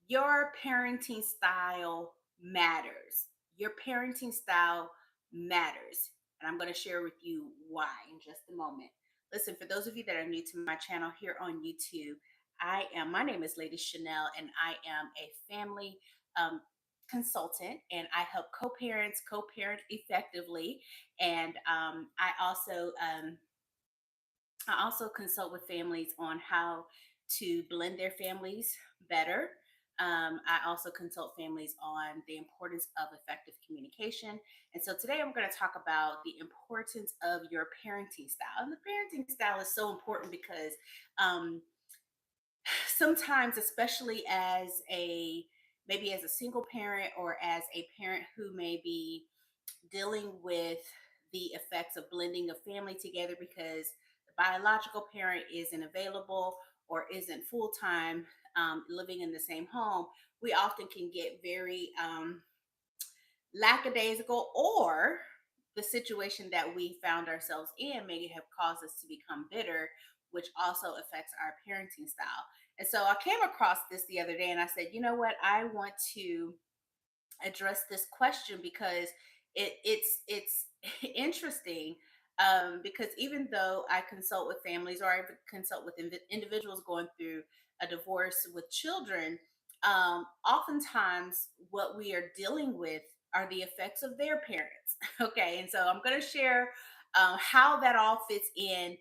Your parenting style matters. Your parenting style matters. And I'm going to share with you why in just a moment. Listen, for those of you that are new to my channel here on YouTube, my name is Lady Chanel, and I am a family um, consultant, and I help co-parents co-parent effectively. And I also consult with families on how to blend their families better. I also consult families on the importance of effective communication. And so today I'm going to talk about the importance of your parenting style. And the parenting style is so important because um, sometimes, especially as a maybe as a single parent or as a parent who may be dealing with the effects of blending a family together because the biological parent isn't available or isn't full time living in the same home, we often can get very lackadaisical, or the situation that we found ourselves in may have caused us to become bitter, which also affects our parenting style. And so I came across this the other day and I said, you know what? I want to address this question because it's interesting, because even though I consult with families or I consult with individuals going through a divorce with children, oftentimes what we are dealing with are the effects of their parents. Okay, and so I'm going to share how that all fits in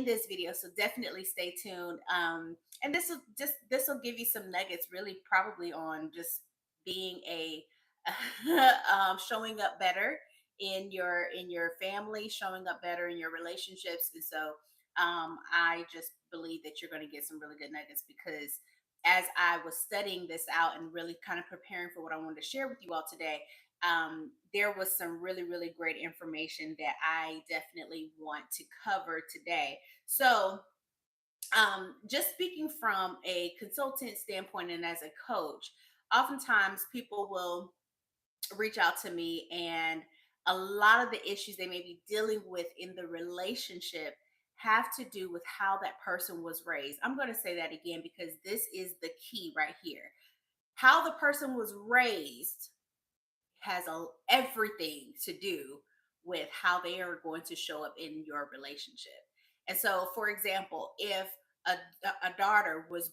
this video. So definitely stay tuned. And this will give you some nuggets, really, probably on just being a showing up better in your family, showing up better in your relationships. And so I just believe that you're going to get some really good nuggets, because as I was studying this out and really kind of preparing for what I wanted to share with you all today, there was some really, really great information that I definitely want to cover today. So, just speaking from a consultant standpoint and as a coach, oftentimes people will reach out to me, and a lot of the issues they may be dealing with in the relationship have to do with how that person was raised. I'm going to say that again because this is the key right here. How the person was raised has everything to do with how they are going to show up in your relationship. And so, for example, if a, a daughter was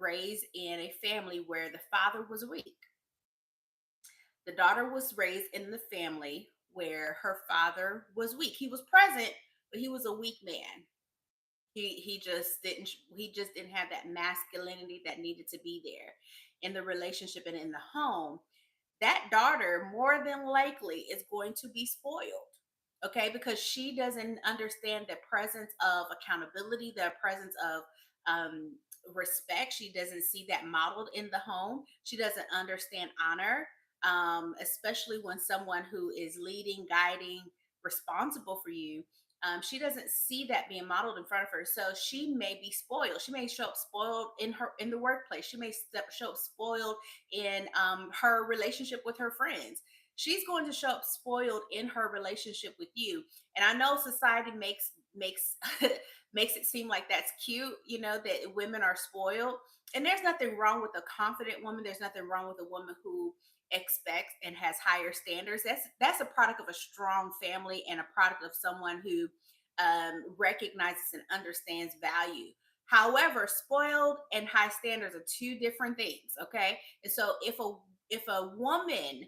raised in a family where the father was weak, the daughter was raised in the family where her father was weak. He was present, but he was a weak man. He just didn't have that masculinity that needed to be there in the relationship and in the home. That daughter more than likely is going to be spoiled. Okay, because she doesn't understand the presence of accountability, the presence of um, respect. She doesn't see that modeled in the home. She doesn't understand honor, especially when someone who is leading, guiding, responsible for you. She doesn't see that being modeled in front of her, so she may be spoiled. She may show up spoiled in the workplace. She may show up spoiled in her relationship with her friends. She's going to show up spoiled in her relationship with you. And I know society makes makes it seem like that's cute, that women are spoiled. And there's nothing wrong with a confident woman. There's nothing wrong with a woman who expects and has higher standards. That's a product of a strong family and a product of someone who recognizes and understands value. However, spoiled and high standards are two different things. Okay, and so if a woman,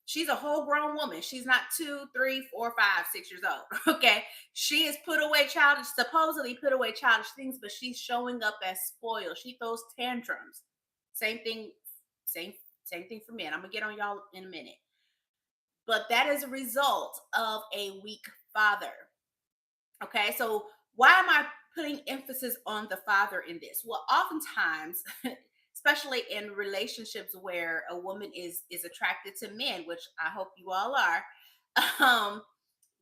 she's a whole grown woman, she's not 2, 3, 4, 5, 6 years old. Okay, she is put away childish, supposedly put away childish things, but she's showing up as spoiled. She throws tantrums. Same thing, same same thing for men. I'm gonna get on y'all in a minute. But that is a result of a weak father. Okay, so why am I putting emphasis on the father in this? Well, oftentimes, especially in relationships where a woman is attracted to men, which I hope you all are, um,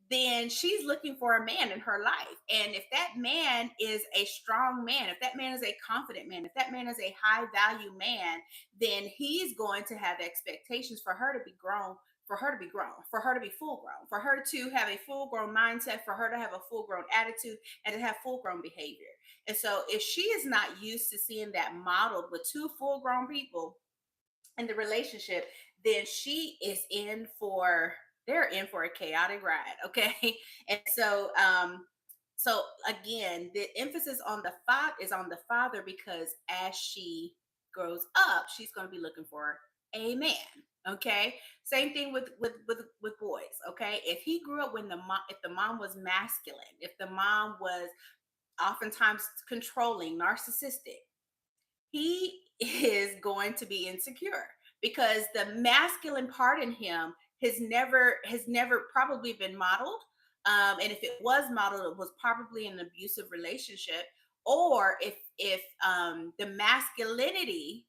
then she's looking for a man in her life. And if that man is a strong man, if that man is a confident man, if that man is a high value man, then he's going to have expectations for her to be grown, for her to be grown, for her to be full grown, for her to have a full grown mindset, for her to have a full grown attitude, and to have full grown behavior. And so, if she is not used to seeing that modeled with two full grown people in the relationship, then she is in for they're in for a chaotic ride. Okay. And so again, the emphasis on the father is on the father, because as she grows up, she's going to be looking for a man. Okay. Same thing with boys. Okay. If he grew up when if the mom was masculine, if the mom was oftentimes controlling, narcissistic, he is going to be insecure, because the masculine part in him has never probably been modeled. And if it was modeled, it was probably an abusive relationship, or if the masculinity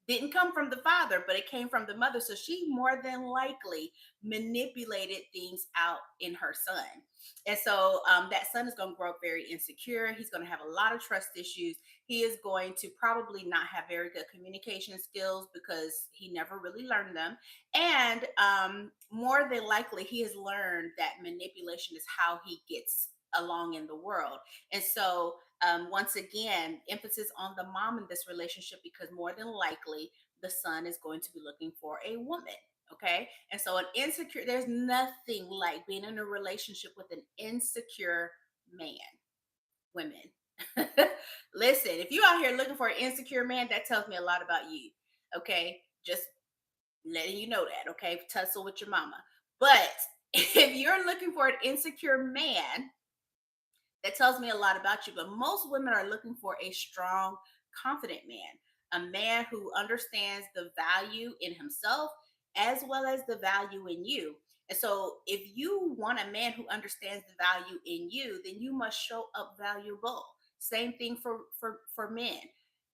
didn't come from the father, but it came from the mother. So she more than likely manipulated things out in her son. And so that son is going to grow up very insecure. He's going to have a lot of trust issues. He is going to probably not have very good communication skills, because he never really learned them. And more than likely, he has learned that manipulation is how he gets along in the world. And so once again, emphasis on the mom in this relationship, because more than likely the son is going to be looking for a woman. Okay. And so an insecure, there's nothing like being in a relationship with an insecure man. Women. Listen, if you out here looking for an insecure man, that tells me a lot about you. Okay. Just letting you know that. Okay. Tussle with your mama. But if you're looking for an insecure man, that tells me a lot about you. But most women are looking for a strong, confident man, a man who understands the value in himself as well as the value in you. And so, if you want a man who understands the value in you, then you must show up valuable. Same thing for men.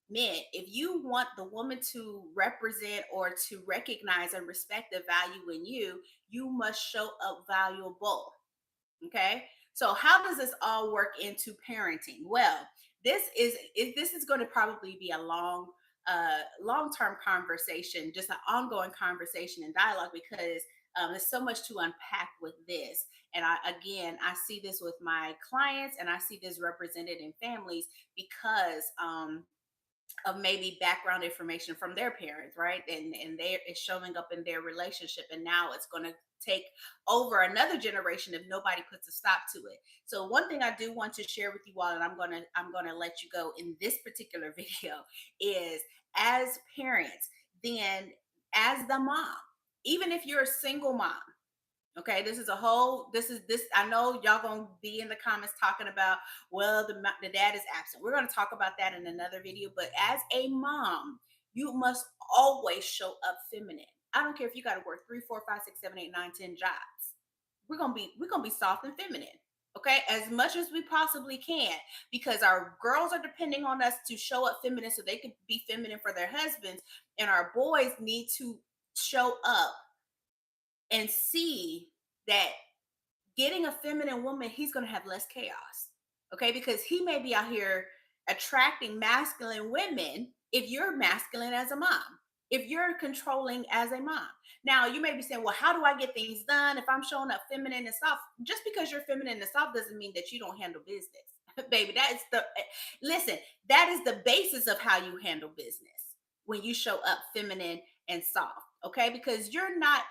Men, if you want the woman to represent or to recognize and respect the value in you, you must show up valuable. Okay. So how does this all work into parenting? Well, this is going to probably be a long-term conversation, just an ongoing conversation and dialogue, because there's so much to unpack with this. And I see this with my clients, and I see this represented in families, because of maybe background information from their parents, right? And they it's showing up in their relationship, and now it's going to take over another generation if nobody puts a stop to it. So one thing I do want to share with you all, and I'm gonna let you go in this particular video, is as parents, then as the mom, even if you're a single mom. Okay, this I know y'all gonna be in the comments talking about, well, the dad is absent. We're gonna talk about that in another video. But as a mom, you must always show up feminine. I don't care if you got to work 3, 4, 5, 6, 7, 8, 9, 10 jobs. We're gonna be soft and feminine. Okay, as much as we possibly can, because our girls are depending on us to show up feminine so they could be feminine for their husbands, and our boys need to show up and see that getting a feminine woman, he's going to have less chaos. Okay. Because he may be out here attracting masculine women if you're masculine as a mom, if you're controlling as a mom. Now, you may be saying, well, how do I get things done if I'm showing up feminine and soft? Just because you're feminine and soft doesn't mean that you don't handle business. Baby, listen, that is the basis of how you handle business, when you show up feminine and soft. Okay. Because you're not,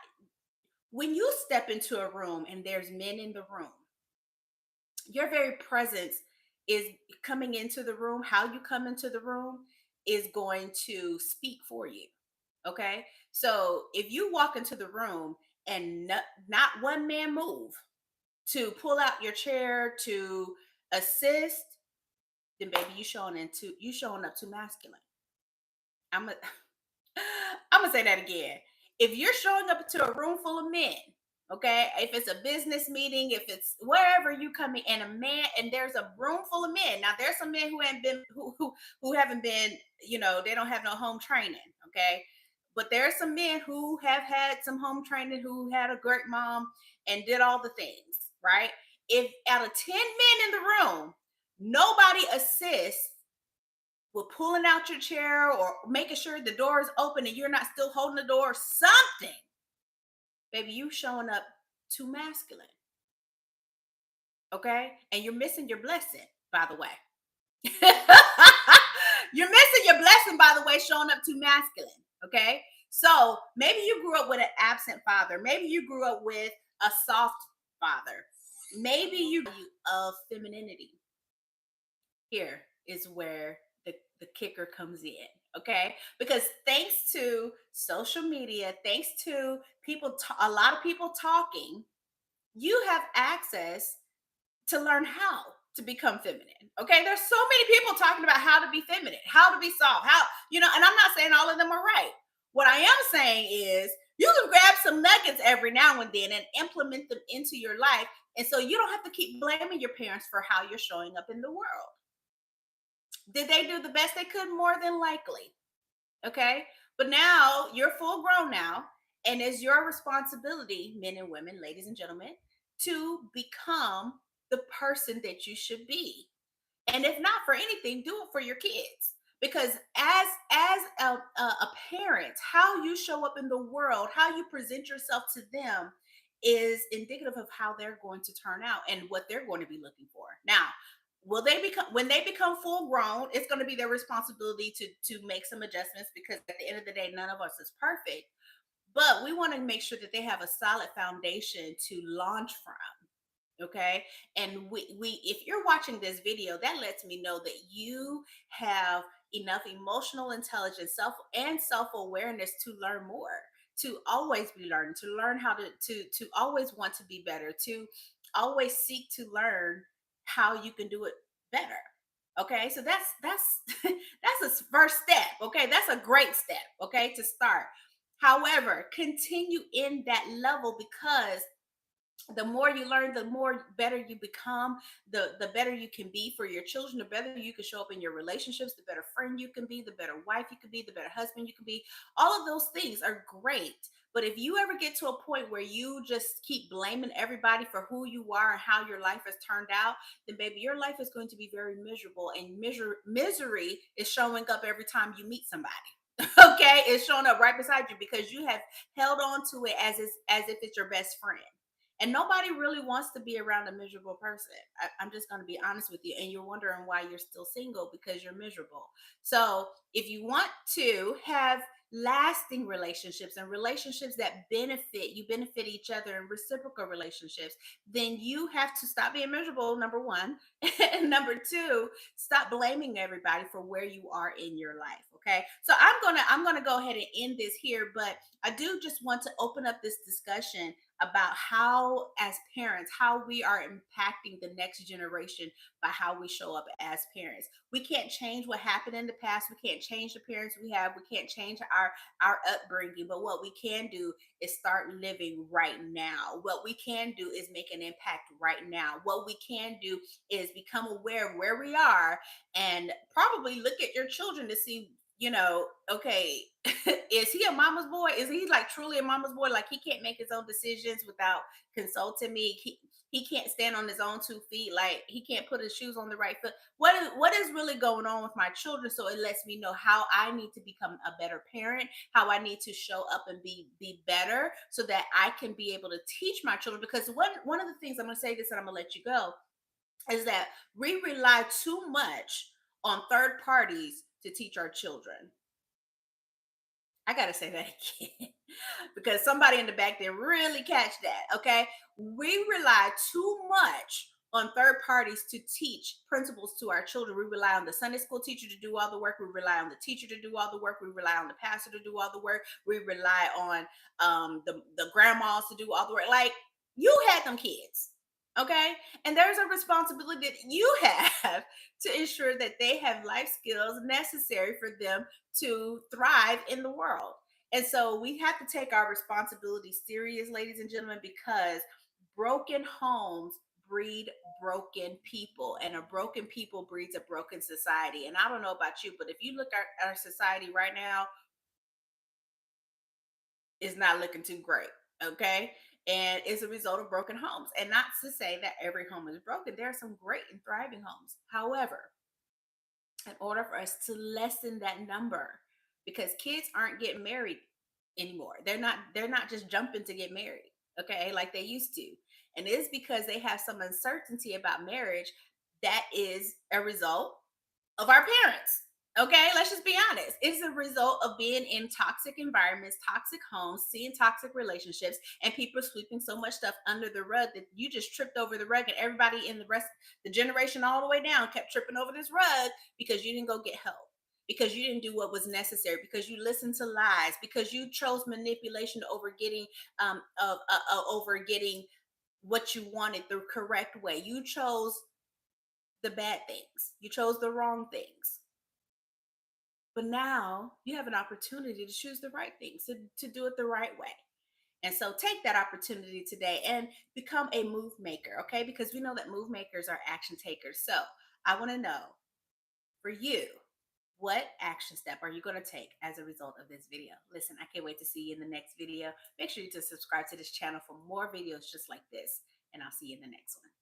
when you step into a room and there's men in the room, your very presence is coming into the room. How you come into the room is going to speak for you. Okay. So if you walk into the room and not one man move to pull out your chair to assist, then baby, you showing up too masculine. I'm a, I'm gonna say that again. If you're showing up to a room full of men, okay, if it's a business meeting, if it's wherever you come in, and a man, and there's a room full of men. Now, there's some men who haven't been, who haven't been, they don't have no home training, okay. But there are some men who have had some home training, who had a great mom and did all the things, right? If out of 10 men in the room, nobody assists with pulling out your chair or making sure the door is open and you're not still holding the door, something baby, you showing up too masculine. Okay. And you're missing your blessing, by the way. You're missing your blessing, by the way, showing up too masculine. Okay. So maybe you grew up with an absent father. Maybe you grew up with a soft father. Maybe you of femininity. Here is where the kicker comes in. Okay. Because thanks to social media, thanks to a lot of people talking, you have access to learn how to become feminine. Okay. There's so many people talking about how to be feminine, how to be soft, and I'm not saying all of them are right. What I am saying is you can grab some nuggets every now and then and implement them into your life. And so you don't have to keep blaming your parents for how you're showing up in the world. Did they do the best they could? More than likely. Okay. But now you're full grown now, and it's your responsibility, men and women, ladies and gentlemen, to become the person that you should be. And if not for anything, do it for your kids. Because as a parent, how you show up in the world, how you present yourself to them is indicative of how they're going to turn out and what they're going to be looking for. Now, will they become when they become full grown, it's going to be their responsibility to make some adjustments, because at the end of the day, none of us is perfect. But we want to make sure that they have a solid foundation to launch from. Okay. And we if you're watching this video, that lets me know that you have enough emotional intelligence, self-awareness to learn more, to always be learning, to learn how to always want to be better, to always seek to learn how you can do it better. Okay. So that's that's a first step. Okay. That's a great step. Okay. To start. However, continue in that level, because the more you learn, the more better you become, the better you can be for your children, the better you can show up in your relationships, the better friend you can be, the better wife you can be, the better husband you can be. All of those things are great. But if you ever get to a point where you just keep blaming everybody for who you are and how your life has turned out, then baby, your life is going to be very miserable, and misery is showing up every time you meet somebody. Okay, it's showing up right beside you because you have held on to it as if it's your best friend. And nobody really wants to be around a miserable person. I'm just going to be honest with you. And you're wondering why you're still single, because you're miserable. So if you want to have lasting relationships and relationships that benefit each other, and reciprocal relationships, then you have to stop being miserable, number one. And number two, stop blaming everybody for where you are in your life. Okay. So I'm gonna go ahead and end this here, but I do just want to open up this discussion about how, as parents, how we are impacting the next generation by how we show up as parents. We can't change what happened in the past. We can't change the parents we have. We can't change our upbringing. But what we can do is start living right now. What we can do is make an impact right now. What we can do is become aware of where we are, and probably look at your children to see, okay, is he a mama's boy? Is he like truly a mama's boy? Like he can't make his own decisions without consulting me. He can't stand on his own 2 feet. Like he can't put his shoes on the right foot. What is really going on with my children? So it lets me know how I need to become a better parent, how I need to show up and be better, so that I can be able to teach my children. Because one of the things, I'm going to say this and I'm going to let you go, is that we rely too much on third parties to teach our children. I gotta say that again because somebody in the back there really catch that. Okay, we rely too much on third parties to teach principles to our children. We rely on the Sunday school teacher to do all the work. We rely on the teacher to do all the work. We rely on the pastor to do all the work. We rely on the grandmas to do all the work. Like you had them kids, okay, and there's a responsibility that you have to ensure that they have life skills necessary for them to thrive in the world. And so we have to take our responsibility serious, ladies and gentlemen, because broken homes breed broken people, and a broken people breeds a broken society. And I don't know about you, but if you look at our society right now, it's not looking too great. Okay. And it's a result of broken homes. And not to say that every home is broken, there are some great and thriving homes. However, in order for us to lessen that number, because kids aren't getting married anymore. They're not just jumping to get married, okay, like they used to. And it's because they have some uncertainty about marriage that is a result of our parents. Okay, let's just be honest. It's a result of being in toxic environments, toxic homes, seeing toxic relationships, and people sweeping so much stuff under the rug that you just tripped over the rug, and everybody in the rest, the generation all the way down, kept tripping over this rug because you didn't go get help, because you didn't do what was necessary, because you listened to lies, because you chose manipulation over getting over getting what you wanted the correct way. You chose the bad things. You chose the wrong things. But now you have an opportunity to choose the right things, to do it the right way. And so take that opportunity today and become a move maker, okay? Because we know that move makers are action takers. So I want to know, for you, what action step are you going to take as a result of this video? Listen, I can't wait to see you in the next video. Make sure you to subscribe to this channel for more videos just like this, and I'll see you in the next one.